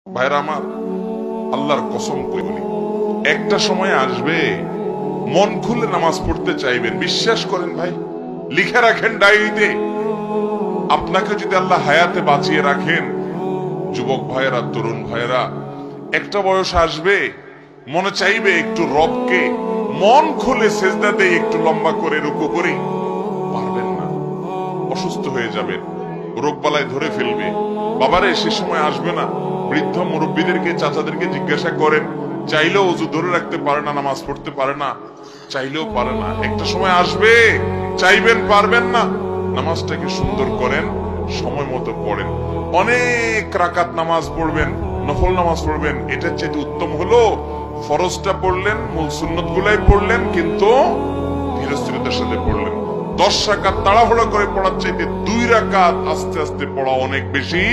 ভাইরা আমার, আল্লাহর কসম করে বলি, একটা সময় আসবে মন খুলে নামাজ পড়তে চাইবেন। বিশ্বাস করেন ভাই, লিখে রাখেন ডায়েরিতে। আপনাকে যদি আল্লাহ হায়াতে বাঁচিয়ে রাখেন, যুবক ভাইয়েরা, তরুণ ভাইয়েরা, একটা বয়স আসবে মনে চাইবে একটু রবকে মন খুলে সেজদা দেই, একটু লম্বা করে রুকু করি। পারবেন না, অসুস্থ হয়ে যাবেন, রোগবালায় ধরে ফেলবে। বাবারে, সে সময় আসবে না? বৃদ্ধ মুরব্বীদেরকে, চাচাদেরকে জিজ্ঞাসা করেন, চাইলেও অজু ধরে রাখতে পারে না, নামাজ পড়তে পারে না, চাইলেও পারে না। একটা সময় আসবে চাইবেন, পারবেন না। নামাজটাকে সুন্দর করেন, সময় মতো পড়েন, অনেক রাকাত নামাজ পড়বেন, নফল নামাজ পড়বেন। এটার চেয়ে উত্তম হলো ফরজটা পড়লেন, মূল সুন্নত গুলাই পড়লেন, কিন্তু ধীরস্থিরতার সাথে পড়লেন। 10 রাকাত তাড়াহুড়া করে পড়ার চাইতে 2 রাকাত আস্তে আস্তে পড়া অনেক বেশি